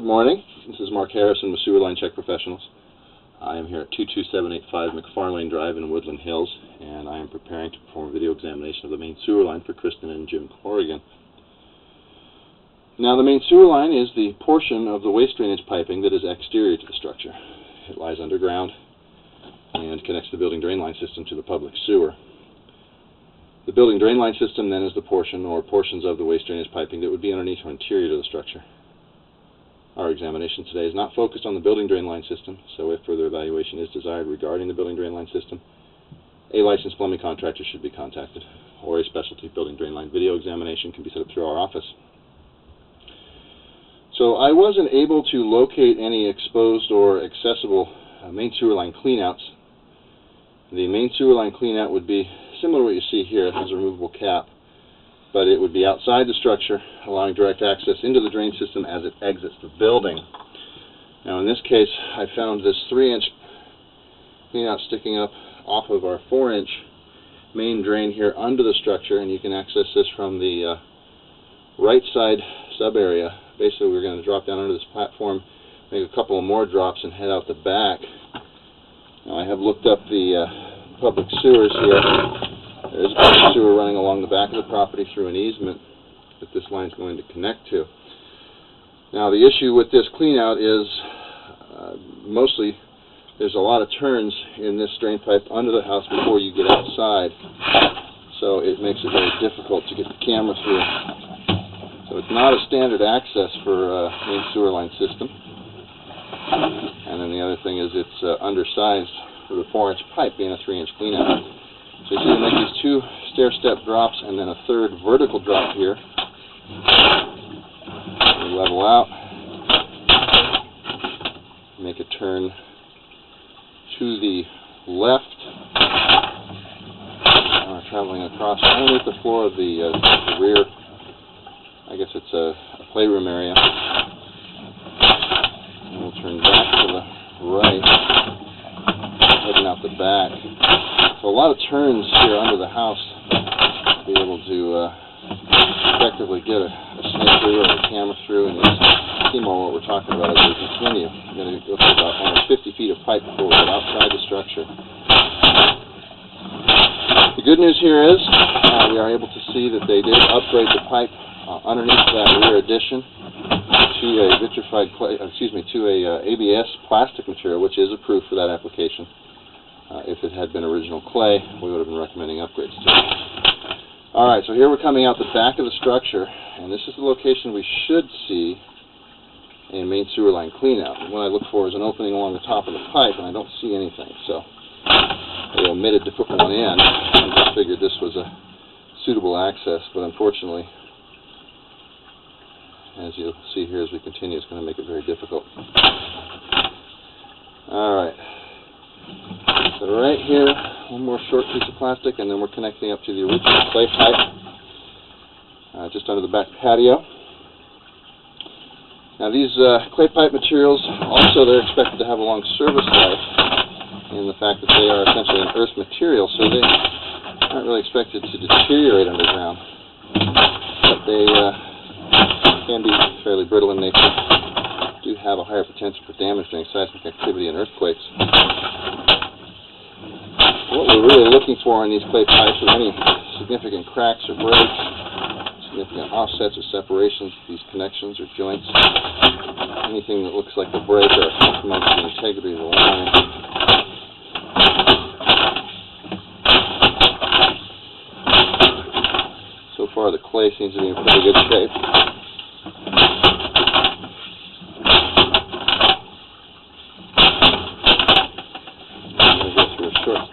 Good morning. This is Mark Harrison with Sewer Line Check Professionals. I am here at 22785 Macfarlane Drive in Woodland Hills, and I am preparing to perform a video examination of the main sewer line for Kristen and Jim Corrigan. Now, the main sewer line is the portion of the waste drainage piping that is exterior to the structure. It lies underground and connects the building drain line system to the public sewer. The building drain line system then is the portion or portions of the waste drainage piping that would be underneath or interior to the structure. Our examination today is not focused on the building drain line system, so if further evaluation is desired regarding the building drain line system, a licensed plumbing contractor should be contacted, or a specialty building drain line video examination can be set up through our office. So I wasn't able to locate any exposed or accessible main sewer line cleanouts. The main sewer line cleanout would be similar to what you see here. It has a removable cap, but it would be outside the structure, allowing direct access into the drain system as it exits the building. Now in this case, I found this 3-inch cleanout sticking up off of our 4-inch main drain here under the structure, and you can access this from the right side sub area. Basically, we're going to drop down under this platform, make a couple of more drops, and head out the back. Now I have looked up the public sewers here. There is a public sewer running along the back of the property through an easement that this line is going to connect to. Now the issue with this cleanout is mostly there's a lot of turns in this drain pipe under the house before you get outside, so it makes it very difficult to get the camera through. So it's not a standard access for a main sewer line system. And then the other thing is it's undersized for the 4-inch pipe being a 3-inch cleanout. So you see we make these 2 stair-step drops and then a 3rd vertical drop here. We level out, make a turn to the left. And we're traveling across underneath the floor of the rear. I guess it's a playroom area. And we'll turn back to the right, heading out the back. So a lot of turns here under the house to be able to effectively get a snake through or a camera through, and you'll see more what we're talking about as we continue. We're going to go through about almost 50 feet of pipe before we get outside the structure. The good news here is we are able to see that they did upgrade the pipe underneath that rear addition to a vitrified clay, to a ABS plastic material, which is approved for that application. If it had been original clay, we would have been recommending upgrades to it. Alright, so here we're coming out the back of the structure, and this is the location we should see a main sewer line cleanout. What I look for is an opening along the top of the pipe, and I don't see anything, so they omitted to put one in. I just figured this was a suitable access, but unfortunately, as you'll see here as we continue, it's going to make it very difficult. Alright. So right here, one more short piece of plastic, and then we're connecting up to the original clay pipe, just under the back patio. Now these clay pipe materials, also they're expected to have a long service life, in the fact that they are essentially an earth material, so they aren't really expected to deteriorate underground. But they can be fairly brittle in nature, do have a higher potential for damage during seismic activity and earthquakes. What we're really looking for in these clay pipes are any significant cracks or breaks, significant offsets or separations of these connections or joints, anything that looks like a break or a compromise to the integrity of the line. So far the clay seems to be in pretty good shape.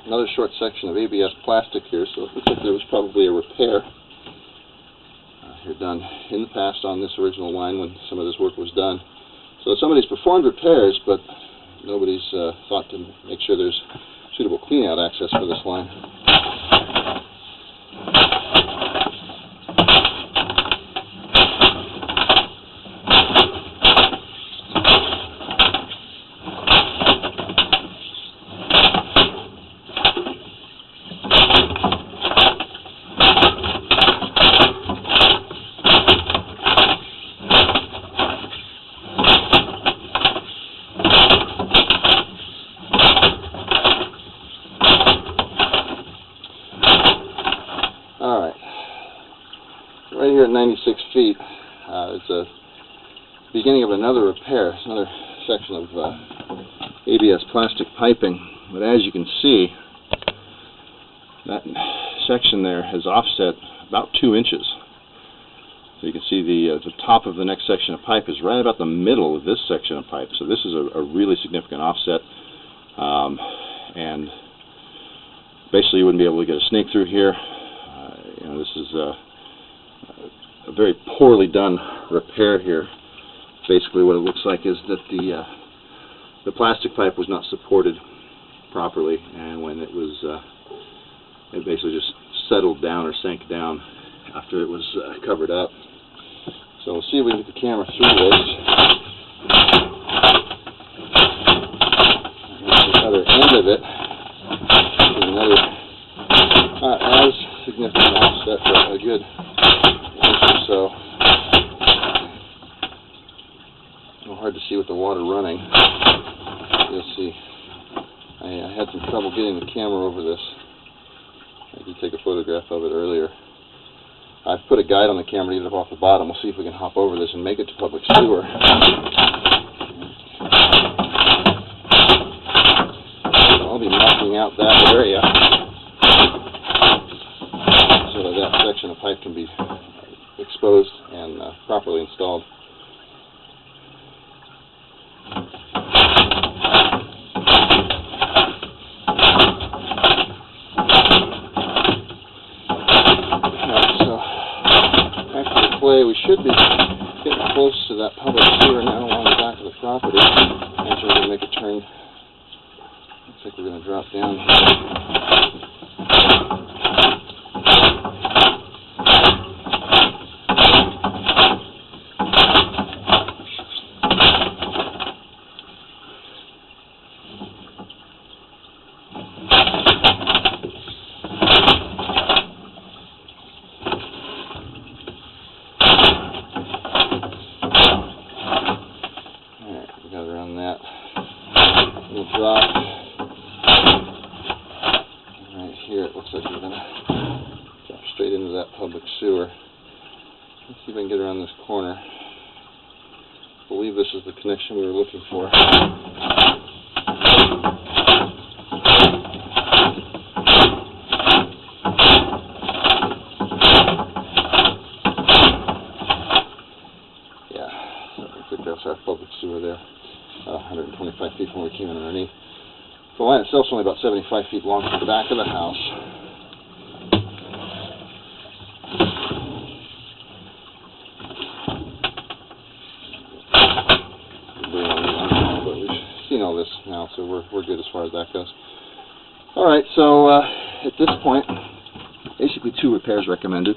Another short section of ABS plastic here, so it looks like there was probably a repair here done in the past on this original line when some of this work was done. So somebody's performed repairs, but nobody's thought to make sure there's suitable cleanout access for this line. at 96 feet. It's a beginning of another repair. It's another section of ABS plastic piping. But as you can see, that section there has offset about 2 inches. So you can see the top of the next section of pipe is right about the middle of this section of pipe. So this is a really significant offset, and basically you wouldn't be able to get a snake through here. This is a very poorly done repair here. Basically what it looks like is that the plastic pipe was not supported properly, and when it was it basically just settled down or sank down after it was covered up. So we'll see if we can get the camera through this. And the other end of it is another not as significant offset, but a good inch or so. A little hard to see with the water running. You'll see. I had some trouble getting the camera over this. I did take a photograph of it earlier. I've put a guide on the camera to get it off the bottom. We'll see if we can hop over this and make it to public sewer. I'll be knocking out that area so that that section of pipe can be exposed and properly installed. We should be getting close to that public sewer now along the back of the property. Actually, we're going to make a turn. Looks like we're going to drop down here. Drop right here. It looks like we're going to drop straight into that public sewer. Let's see if I can get around this corner. I believe this is the connection we were looking for. Yeah, so it looks like that's our public sewer there. 125 feet from where we came in underneath. The line itself is only about 75 feet long to the back of the house. But we've seen all this now, so we're good as far as that goes. Alright, so at this point, basically 2 repairs recommended.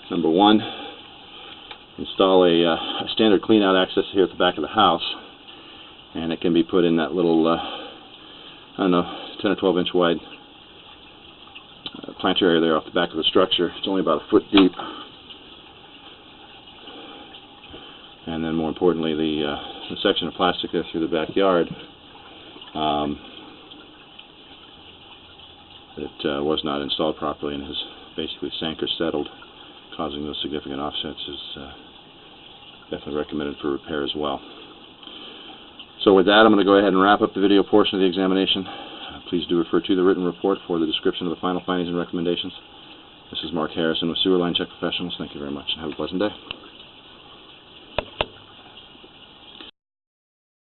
Number 1, install a standard clean-out access here at the back of the house. And it can be put in that little, I don't know, 10 or 12 inch wide planter area there off the back of the structure. It's only about 1 foot deep. And then more importantly, the section of plastic there through the backyard that was not installed properly and has basically sank or settled, causing those significant offsets, is definitely recommended for repair as well. So with that, I'm going to go ahead and wrap up the video portion of the examination. Please do refer to the written report for the description of the final findings and recommendations. This is Mark Harrison with Sewer Line Check Professionals. Thank you very much and have a pleasant day.